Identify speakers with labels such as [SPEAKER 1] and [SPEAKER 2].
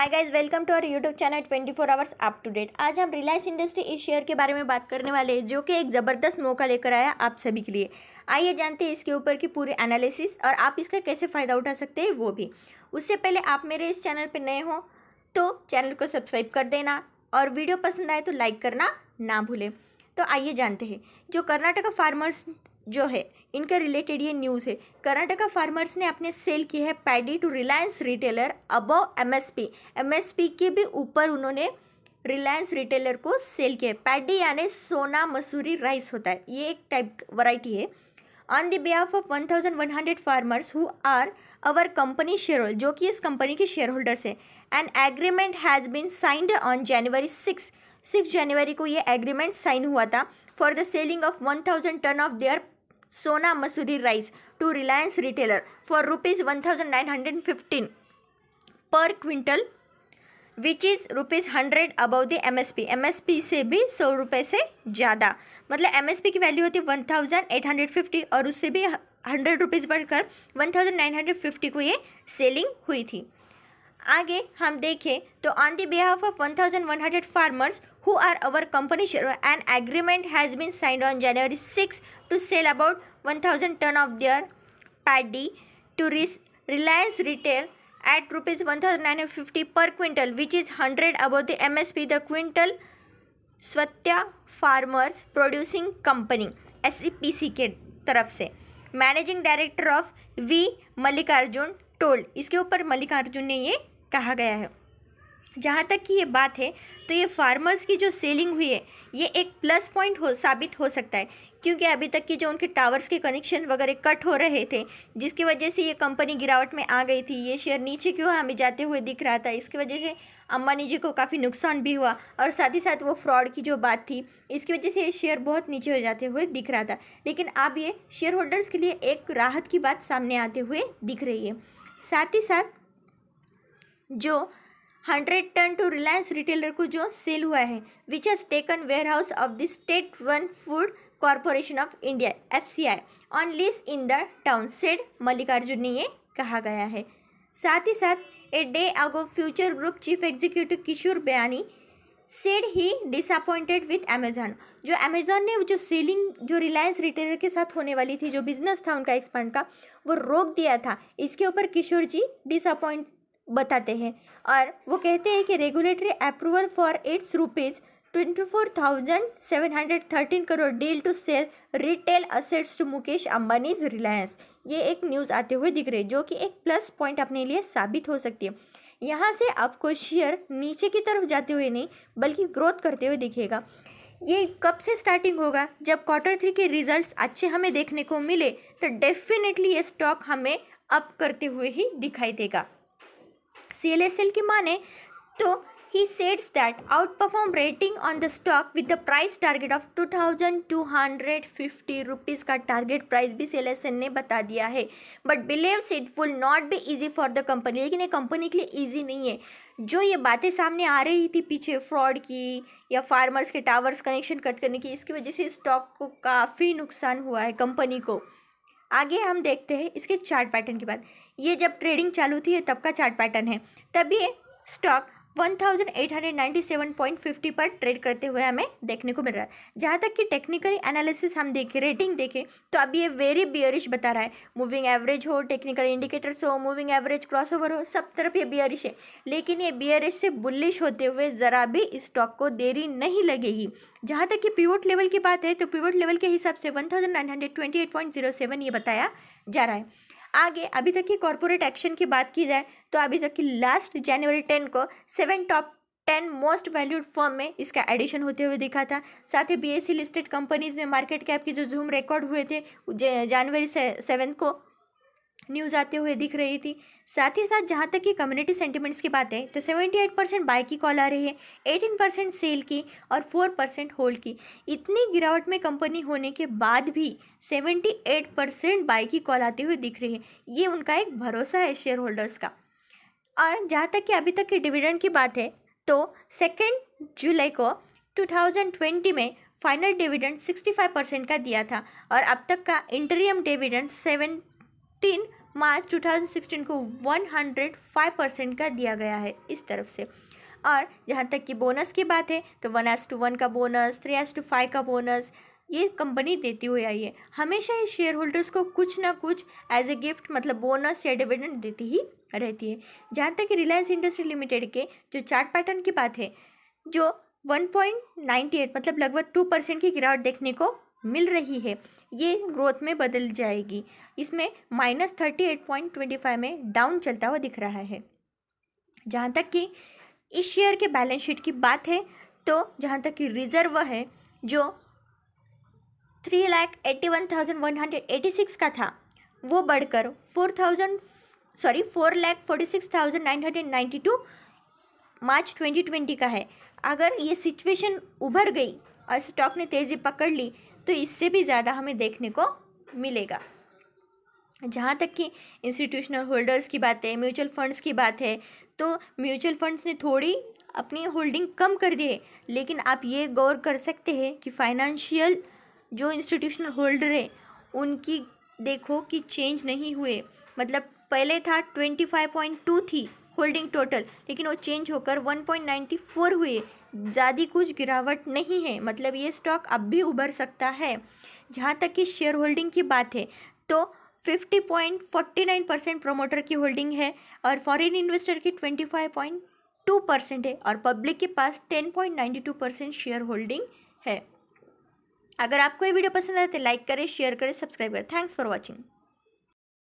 [SPEAKER 1] Hi guys, welcome to our YouTube channel 24 hours up to date. आज हम Reliance industry इस share के बारे में बात करने वाले हैं, जो कि एक ज़बरदस्त मौका लेकर आया आप सभी के लिए। आइए जानते हैं इसके ऊपर की पूरी एनालिसिस और आप इसका कैसे फ़ायदा उठा सकते हैं वो भी। उससे पहले आप मेरे इस चैनल पर नए हो तो चैनल को सब्सक्राइब कर देना और वीडियो पसंद आए तो लाइक करना ना भूलें। तो आइए जानते हैं, जो कर्नाटका फार्मर्स जो है इनके रिलेटेड ये न्यूज़ है। कर्नाटका फार्मर्स ने अपने सेल की है paddy to Reliance retailer above MSP के भी ऊपर उन्होंने रिलायंस रिटेलर को सेल किया है। पैडी यानी सोना मसूरी राइस होता है, ये एक टाइप वैरायटी है। On the behalf of 1100 farmers who are our company shareholder, जो कि इस कंपनी के शेयर होल्डर्स हैं। An agreement has been signed on January 6 जनवरी को ये एग्रीमेंट साइन हुआ था for the selling of 1000 ton of their Sona Masuri rice to Reliance retailer for ₹1915 per quintal, which is ₹100 above the MSP से भी 100 रुपये से ज़्यादा। मतलब एमएसपी की वैल्यू होती है 1850 और उससे भी 100 रुपीज़ बढ़कर 1950 को ये सेलिंग हुई थी। आगे हम देखें तो on the behalf of 1100 farmers who are our company share, an agreement has been signed on January 6 to sell about 1000 ton of their paddy to Reliance Retail at ₹1950 per quintal, which is 100 above the MSP. The quintal Swathya farmers producing company SCPC के तरफ से managing director of V Mallikarjun told, इसके ऊपर मल्लिकार्जुन ने ये कहा गया है। जहाँ तक कि ये बात है तो ये फार्मर्स की जो सेलिंग हुई है ये एक प्लस पॉइंट साबित हो सकता है, क्योंकि अभी तक की जो उनके टावर्स के कनेक्शन वगैरह कट हो रहे थे, जिसकी वजह से ये कंपनी गिरावट में आ गई थी। ये शेयर नीचे क्यों हमें जाते हुए दिख रहा था, इसकी वजह से अंबानी जी को काफ़ी नुकसान भी हुआ और साथ ही साथ वो फ्रॉड की जो बात थी इसकी वजह से ये शेयर बहुत नीचे हो जाते हुए दिख रहा था। लेकिन अब ये शेयर होल्डर्स के लिए एक राहत की बात सामने आते हुए दिख रही है। साथ ही साथ जो 100 टन टू रिलायंस रिटेलर को जो सेल हुआ है, which has taken warehouse of the state run food corporation of India FCI on lease in the town, said Mallikarjun ने ये कहा गया है। साथ ही साथ a day ago future group chief executive Kishore Biyani said he disappointed with Amazon, जो Amazon ने जो सेलिंग जो रिलायंस रिटेलर के साथ होने वाली थी, जो बिजनेस था उनका एक्सपांड का, वो रोक दिया था। इसके ऊपर किशोर जी डिसअपॉइंट बताते हैं और वो कहते हैं कि regulatory approval for its ₹24,713 crore deal to sell retail assets to Mukesh Ambani's Reliance, ये एक न्यूज़ आते हुए दिख रही है, जो कि एक प्लस पॉइंट अपने लिए साबित हो सकती है। यहाँ से आपको शेयर नीचे की तरफ जाते हुए नहीं बल्कि ग्रोथ करते हुए दिखेगा। ये कब से स्टार्टिंग होगा? जब Q3 के रिजल्ट्स अच्छे हमें देखने को मिले तो डेफिनेटली ये स्टॉक हमें अप करते हुए ही दिखाई देगा। CLSL की माने तो he says that outperform rating on the stock with the price target of 2250 rupees का टारगेट प्राइस भी CLSL ने बता दिया है, but believes it will not be easy for the company, लेकिन ये कंपनी के लिए ईजी नहीं है। जो ये बातें सामने आ रही थी पीछे फ्रॉड की या फार्मर्स के टावर्स कनेक्शन कट करने की, इसकी वजह से स्टॉक को काफ़ी नुकसान हुआ है कंपनी को। आगे हम देखते हैं इसके चार्ट पैटर्न की बात। ये जब ट्रेडिंग चालू थी तब का चार्ट पैटर्न है, तब ये स्टॉक 1897.50 पर ट्रेड करते हुए हमें देखने को मिल रहा है। जहाँ तक कि टेक्निकली एनालिसिस हम देखें, रेटिंग देखें तो अब ये वेरी बियरिश बता रहा है। मूविंग एवरेज हो, टेक्निकल इंडिकेटर्स हो, मूविंग एवरेज क्रॉसओवर हो, सब तरफ ये बियरिश है। लेकिन ये बियरिश से बुलिश होते हुए ज़रा भी इस स्टॉक को देरी नहीं लगेगी। जहाँ तक कि पिवट लेवल की बात है तो पिवट लेवल के हिसाब से 1928.07 ये बताया जा रहा है। आगे अभी तक की कॉर्पोरेट एक्शन की बात की जाए तो अभी तक की लास्ट जनवरी 10 को 7 टॉप 10 मोस्ट वैल्यूड फर्म में इसका एडिशन होते हुए दिखा था। साथ ही BSE लिस्टेड कंपनीज में मार्केट कैप की जो जूम रिकॉर्ड हुए थे जनवरी 7 को न्यूज़ आते हुए दिख रही थी। साथ ही साथ जहाँ तक कि कम्युनिटी सेंटिमेंट्स की बात है तो 78% बाय की कॉल आ रही है, 18% सेल की और 4% होल्ड की। इतनी गिरावट में कंपनी होने के बाद भी 78% बाय की कॉल आती हुई दिख रही है, ये उनका एक भरोसा है शेयर होल्डर्स का। और जहाँ तक कि अभी तक की डिविडेंड की बात है तो 2 जुलाई को 2020 में फाइनल डिविडेंड 65% का दिया था और अब तक का इंटरियम डिविडेंड 17 मार्च 2016 को 105% का दिया गया है इस तरफ से। और जहाँ तक कि बोनस की बात है तो 1:1 का बोनस, 3:5 का बोनस ये कंपनी देती हुई आई है। हमेशा ये शेयर होल्डर्स को कुछ ना कुछ एज ए गिफ्ट मतलब बोनस या डिविडेंड देती ही रहती है। जहाँ तक कि रिलायंस इंडस्ट्री लिमिटेड के जो चार्ट पैटर्न की बात है, जो 1.98 मतलब लगभग 2% की गिरावट देखने को मिल रही है, ये ग्रोथ में बदल जाएगी। इसमें -38.25 में डाउन चलता हुआ दिख रहा है। जहाँ तक कि इस शेयर के बैलेंस शीट की बात है तो जहाँ तक कि रिजर्व है जो 3,81,186 का था वो बढ़कर 4,46,992 मार्च 2020 का है। अगर ये सिचुएशन उभर गई और स्टॉक ने तेज़ी पकड़ ली तो इससे भी ज़्यादा हमें देखने को मिलेगा। जहाँ तक कि इंस्टीट्यूशनल होल्डर्स की बात है, म्यूचुअल फंड्स की बात है, तो म्यूचुअल फंड्स ने थोड़ी अपनी होल्डिंग कम कर दी है, लेकिन आप ये गौर कर सकते हैं कि फाइनेंशियल जो इंस्टीट्यूशनल होल्डर है उनकी देखो कि चेंज नहीं हुए। मतलब पहले था 25.2 थी होल्डिंग टोटल, लेकिन वो चेंज होकर 1.94 हुए। ज़्यादा कुछ गिरावट नहीं है, मतलब ये स्टॉक अब भी उभर सकता है। जहाँ तक कि शेयर होल्डिंग की बात है तो 50.49% प्रोमोटर की होल्डिंग है और फॉरेन इन्वेस्टर की 25.2% है और पब्लिक के पास 10.92% शेयर होल्डिंग है। अगर आपको ये वीडियो पसंद आए तो लाइक करें, शेयर करें, सब्सक्राइब करें। Thanks for watching.